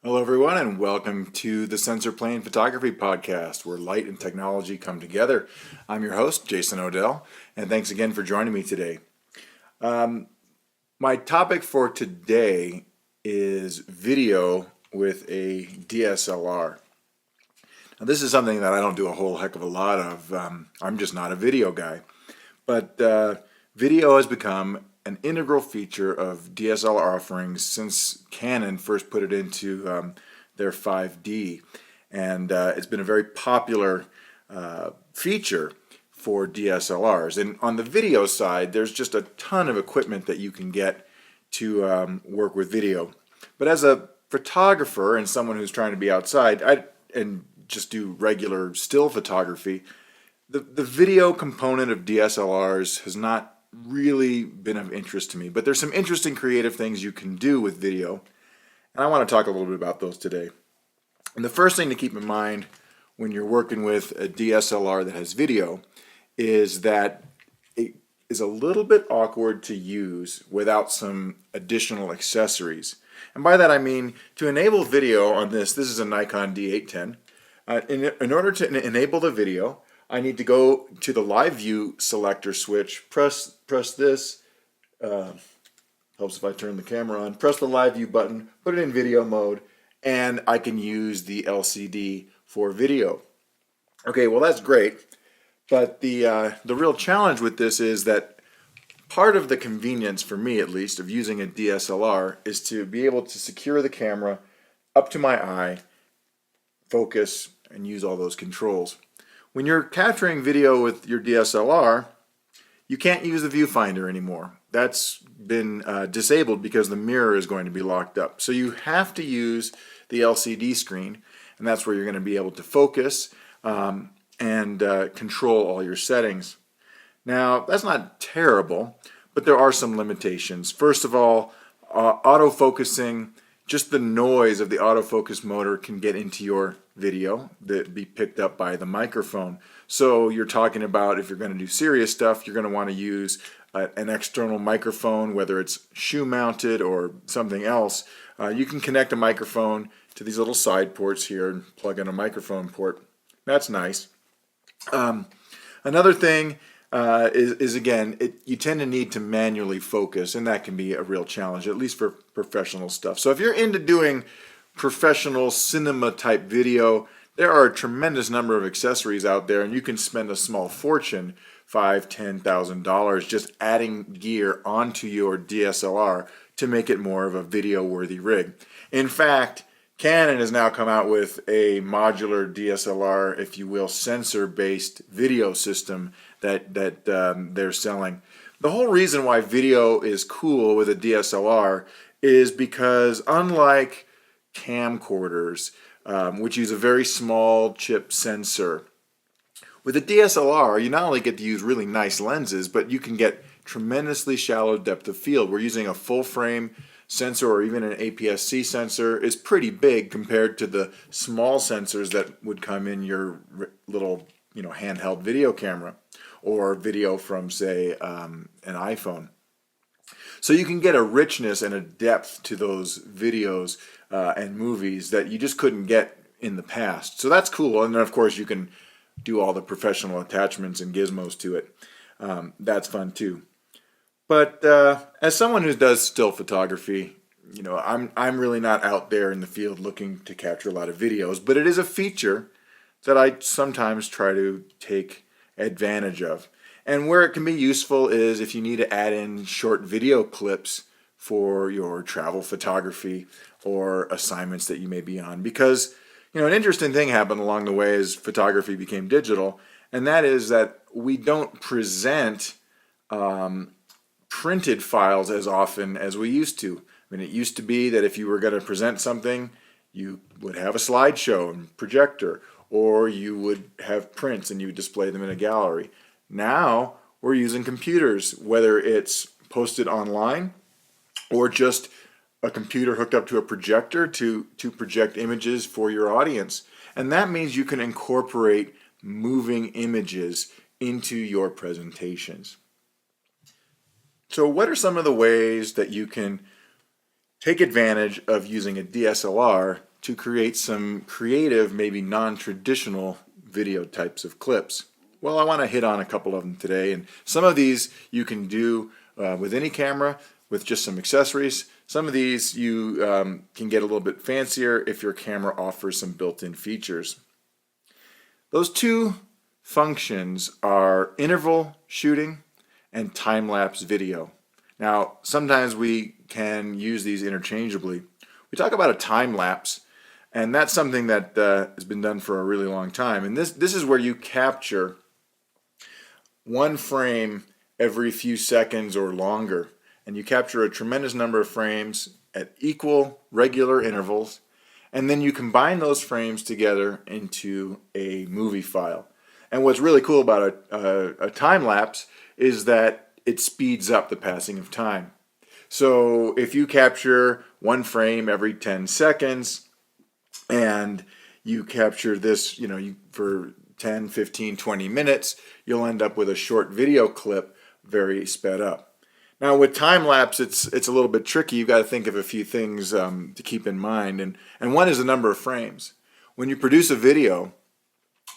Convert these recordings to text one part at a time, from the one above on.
Hello, everyone, and welcome to the Sensor Plane Photography Podcast, where light and technology come together. I'm your host, Jason Odell, and thanks again for joining me today. My topic for today is video with a DSLR. Now, this is something that I don't do a whole heck of a lot of. I'm just not a video guy. But video has become an integral feature of DSLR offerings since Canon first put it into their 5D. And it's been a very popular feature for DSLRs. And on the video side, there's just a ton of equipment that you can get to work with video. But as a photographer and someone who's trying to be outside and just do regular still photography, the video component of DSLRs has not really been of interest to me, but there's some interesting creative things you can do with video, and I want to talk a little bit about those today. And the first thing to keep in mind when you're working with a DSLR that has video is that it is a little bit awkward to use without some additional accessories. And by that I mean, to enable video on this is a Nikon D810. In order to enable the video, I need to go to the live view selector switch, press this, helps if I turn the camera on, press the live view button, put it in video mode, and I can use the LCD for video. Okay, well that's great, but the real challenge with this is that part of the convenience, for me at least, of using a DSLR is to be able to secure the camera up to my eye, focus, and use all those controls. When you're capturing video with your DSLR, you can't use the viewfinder anymore. That's been disabled because the mirror is going to be locked up. So you have to use the LCD screen, and that's where you're going to be able to focus and control all your settings. Now, that's not terrible, but there are some limitations. First of all, autofocusing, just the noise of the autofocus motor can get into your video that be picked up by the microphone. So you're talking about, if you're going to do serious stuff, you're going to want to use an external microphone, whether it's shoe mounted or something else. You can connect a microphone to these little side ports here and plug in a microphone port. That's nice. Another thing is again, you tend to need to manually focus, and that can be a real challenge, at least for professional stuff. So if you're into doing professional cinema type video, there are a tremendous number of accessories out there, and you can spend a small fortune, $5,000-$10,000, just adding gear onto your DSLR to make it more of a video worthy rig. In fact, Canon has now come out with a modular DSLR, if you will, sensor-based video system that they're selling. The whole reason why video is cool with a DSLR is because, unlike camcorders, which use a very small chip sensor, with a DSLR, you not only get to use really nice lenses, but you can get tremendously shallow depth of field. We're using a full frame sensor, or even an APS-C sensor is pretty big compared to the small sensors that would come in your little, handheld video camera or video from, say, an iPhone. So you can get a richness and a depth to those videos and movies that you just couldn't get in the past. So that's cool. And then, of course, you can do all the professional attachments and gizmos to it. That's fun too. But as someone who does still photography, I'm really not out there in the field looking to capture a lot of videos, but it is a feature that I sometimes try to take advantage of. And where it can be useful is if you need to add in short video clips for your travel photography or assignments that you may be on. Because, an interesting thing happened along the way as photography became digital, and that is that we don't present printed files as often as we used to. I mean, it used to be that if you were going to present something, you would have a slideshow and projector, or you would have prints and you would display them in a gallery. Now we're using computers, whether it's posted online or just a computer hooked up to a projector to project images for your audience. And that means you can incorporate moving images into your presentations. So what are some of the ways that you can take advantage of using a DSLR to create some creative, maybe non-traditional video types of clips. Well, I want to hit on a couple of them today, and some of these you can do with any camera with just some accessories. Some of these you can get a little bit fancier if your camera offers some built-in features. Those two functions are interval shooting and time-lapse video. Now, sometimes we can use these interchangeably. We talk about a time-lapse, and that's something that has been done for a really long time. And this is where you capture one frame every few seconds or longer. And you capture a tremendous number of frames at equal, regular intervals. And then you combine those frames together into a movie file. And what's really cool about a time lapse is that it speeds up the passing of time. So if you capture one frame every 10 seconds and you capture this, for 10, 15, 20 minutes, you'll end up with a short video clip very sped up. Now with time lapse, it's a little bit tricky. You've got to think of a few things to keep in mind, and one is the number of frames. When you produce a video,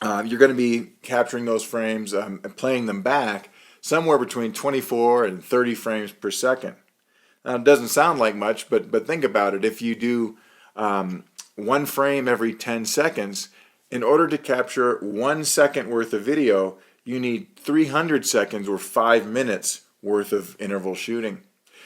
you're going to be capturing those frames and playing them back somewhere between 24 and 30 frames per second. Now it doesn't sound like much, but think about it. If you do one frame every 10 seconds, in order to capture 1 second worth of video, you need 300 seconds or 5 minutes worth of interval shooting.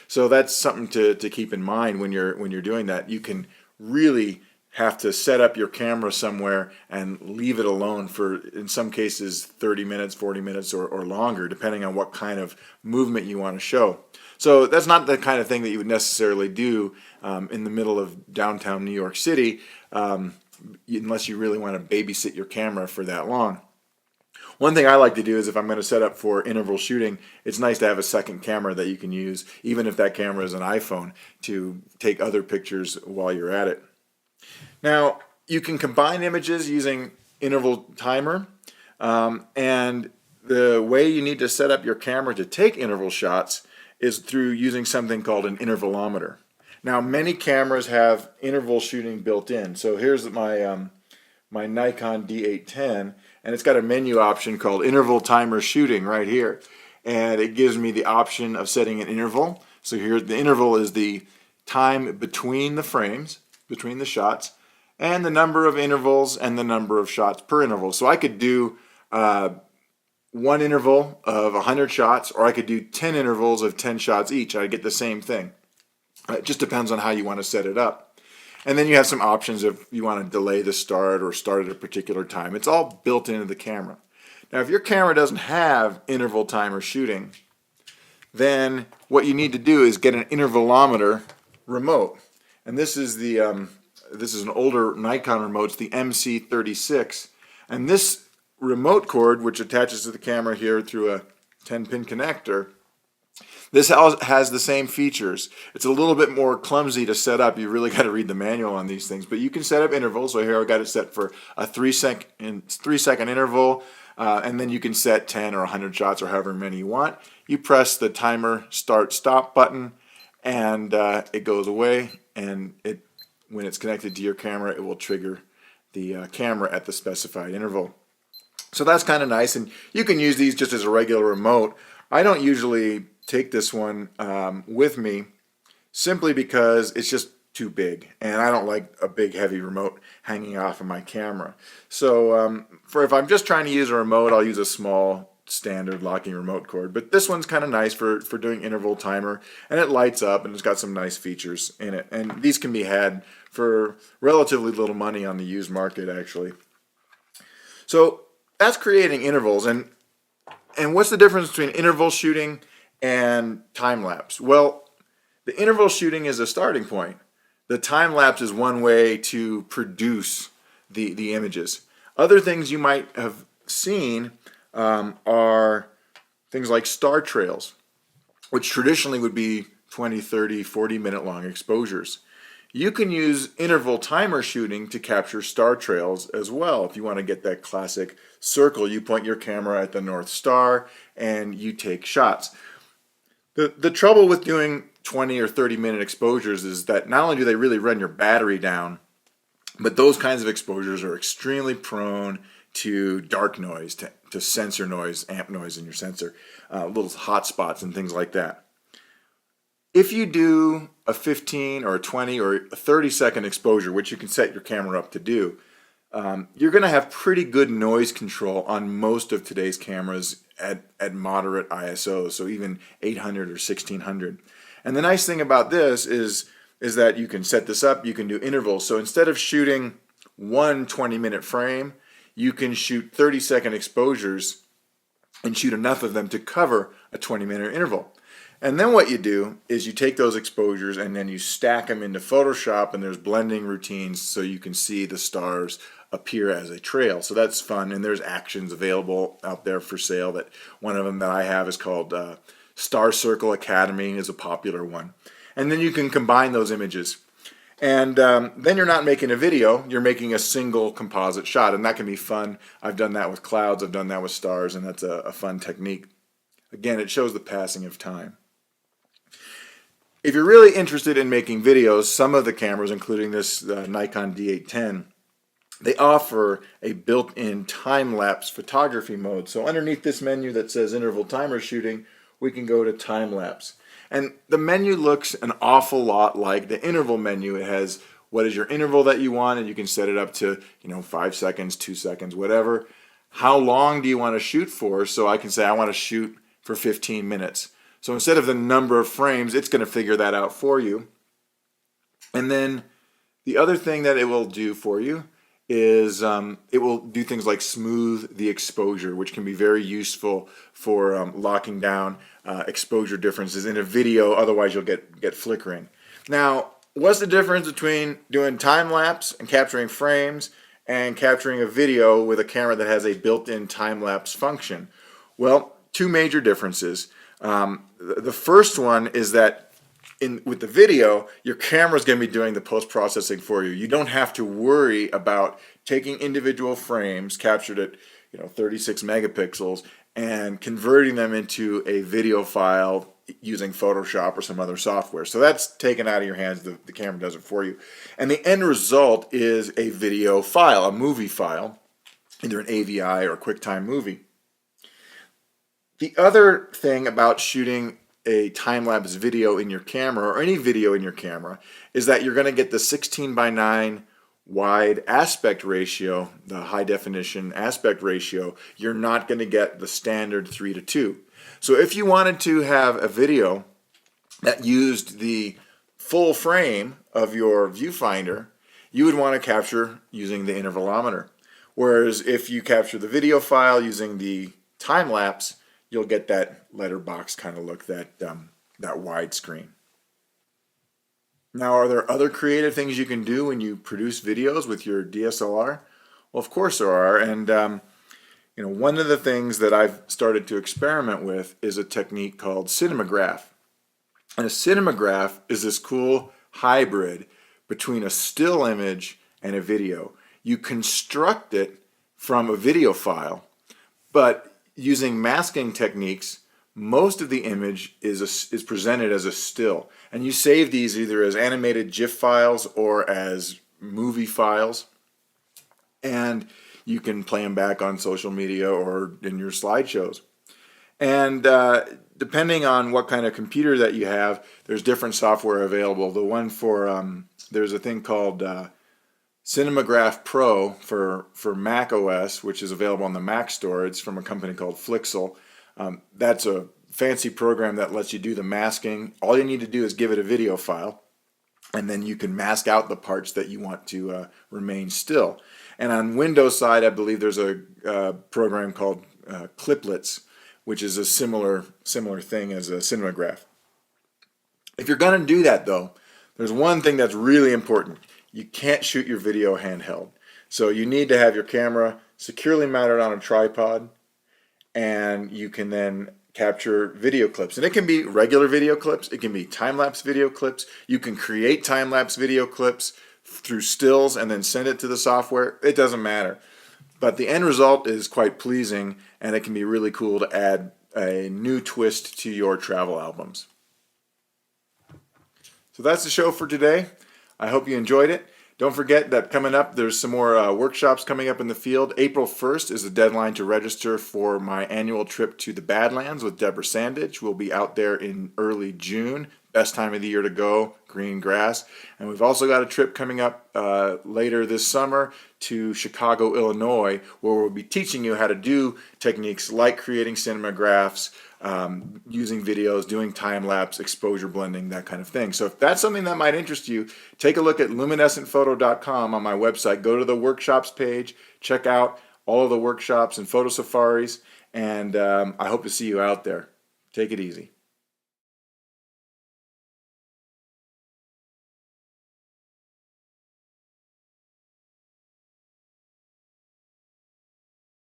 So that's something to keep in mind when you're doing that. You can really have to set up your camera somewhere and leave it alone for, in some cases, 30 minutes, 40 minutes, or longer, depending on what kind of movement you want to show. So that's not the kind of thing that you would necessarily do in the middle of downtown New York City, unless you really want to babysit your camera for that long. One thing I like to do is if I'm going to set up for interval shooting, it's nice to have a second camera that you can use, even if that camera is an iPhone, to take other pictures while you're at it. Now, you can combine images using interval timer, and the way you need to set up your camera to take interval shots is through using something called an intervalometer. Now, many cameras have interval shooting built in. So here's my Nikon D810, and it's got a menu option called interval timer shooting right here. And it gives me the option of setting an interval. So here the interval is the time between the frames, between the shots, and the number of intervals and the number of shots per interval. So I could do one interval of 100 shots, or I could do 10 intervals of 10 shots each. I get the same thing. It just depends on how you want to set it up. And then you have some options if you want to delay the start or start at a particular time. It's all built into the camera. Now, if your camera doesn't have interval timer shooting, then what you need to do is get an intervalometer remote. And this is an older Nikon remote. It's the MC36. And this remote cord, which attaches to the camera here through a 10-pin connector, this has the same features. It's a little bit more clumsy to set up. You really got to read the manual on these things. But you can set up intervals. So here I've got it set for a 3-second interval. And then you can set 10 or 100 shots or however many you want. You press the timer start-stop button, and it goes away. And when it's connected to your camera, it will trigger the camera at the specified interval. So that's kind of nice. And you can use these just as a regular remote. I don't usually take this one with me simply because it's just too big, and I don't like a big heavy remote hanging off of my camera. So if I'm just trying to use a remote, I'll use a small standard locking remote cord. But this one's kind of nice for doing interval timer, and it lights up and it's got some nice features in it. And these can be had for relatively little money on the used market, actually. So that's creating intervals. And what's the difference between interval shooting and time lapse? Well, the interval shooting is a starting point. The time lapse is one way to produce the images. Other things you might have seen are things like star trails, which traditionally would be 20, 30, 40-minute long exposures. You can use interval timer shooting to capture star trails as well. If you want to get that classic circle, you point your camera at the North Star and you take shots. The trouble with doing 20 or 30-minute exposures is that not only do they really run your battery down, But those kinds of exposures are extremely prone to dark noise, to sensor noise, amp noise in your sensor, little hot spots and things like that. If you do a 15 or a 20 or a 30-second exposure, which you can set your camera up to do, you're going to have pretty good noise control on most of today's cameras at moderate ISOs, so even 800 or 1600. And the nice thing about this is that you can set this up, you can do intervals. So instead of shooting one 20-minute frame, you can shoot 30-second exposures and shoot enough of them to cover a 20-minute interval. And then what you do is you take those exposures and then you stack them into Photoshop, and there's blending routines so you can see the stars appear as a trail. So that's fun, and there's actions available out there for sale. That one of them that I have is called Star Circle Academy, is a popular one. And then you can combine those images. And then you're not making a video, you're making a single composite shot, and that can be fun. I've done that with clouds, I've done that with stars, and that's a fun technique. Again, it shows the passing of time. If you're really interested in making videos, some of the cameras, including this Nikon D810, they offer a built-in time-lapse photography mode. So underneath this menu that says interval timer shooting, we can go to time-lapse. And the menu looks an awful lot like the interval menu. It has what is your interval that you want, and you can set it up to 5 seconds, 2 seconds, whatever. How long do you want to shoot for? So I can say I want to shoot for 15 minutes. So instead of the number of frames, it's going to figure that out for you. And then the other thing that it will do for you is it will do things like smooth the exposure, which can be very useful for locking down exposure differences in a video. Otherwise you'll get flickering. Now, what's the difference between doing time lapse and capturing frames and capturing a video with a camera that has a built-in time lapse function? Well, two major differences. The first one is that with the video, your camera is going to be doing the post-processing for you. You don't have to worry about taking individual frames captured at 36 megapixels and converting them into a video file using Photoshop or some other software. So that's taken out of your hands. The camera does it for you. And the end result is a video file, a movie file, either an AVI or a QuickTime movie. The other thing about shooting a time-lapse video in your camera, or any video in your camera, is that you're going to get the 16:9 wide aspect ratio, the high definition aspect ratio. You're not going to get the standard 3:2. So if you wanted to have a video that used the full frame of your viewfinder, you would want to capture using the intervalometer. Whereas if you capture the video file using the time-lapse, you'll get that letterbox kind of look, that wide screen. Now, are there other creative things you can do when you produce videos with your DSLR? Well, of course there are, and one of the things that I've started to experiment with is a technique called cinemagraph. And a cinemagraph is this cool hybrid between a still image and a video. You construct it from a video file, but using masking techniques, most of the image is presented as a still. And you save these either as animated GIF files or as movie files. And you can play them back on social media or in your slideshows. And depending on what kind of computer that you have, there's different software available. The one for, there's a thing called Cinemagraph Pro for Mac OS, which is available on the Mac Store. It's from a company called Flixel. That's a fancy program that lets you do the masking. All you need to do is give it a video file, and then you can mask out the parts that you want to remain still. And on Windows side, I believe there's a program called Cliplets, which is a similar thing as a cinemagraph. If you're going to do that, though, there's one thing that's really important. You can't shoot your video handheld. So you need to have your camera securely mounted on a tripod, and you can then capture video clips. And it can be regular video clips, it can be time-lapse video clips. You can create time-lapse video clips through stills and then send it to the software. It doesn't matter. But the end result is quite pleasing, and it can be really cool to add a new twist to your travel albums. So that's the show for today. I hope you enjoyed it. Don't forget that coming up, there's some more workshops coming up in the field. April 1st is the deadline to register for my annual trip to the Badlands with Deborah Sandage. We'll be out there in early June. Best time of the year to go, green grass. And we've also got a trip coming up later this summer to Chicago, Illinois, where we'll be teaching you how to do techniques like creating cinemagraphs, using videos, doing time-lapse, exposure blending, that kind of thing. So if that's something that might interest you, take a look at luminescentphoto.com on my website. Go to the workshops page, check out all of the workshops and photo safaris, and I hope to see you out there. Take it easy.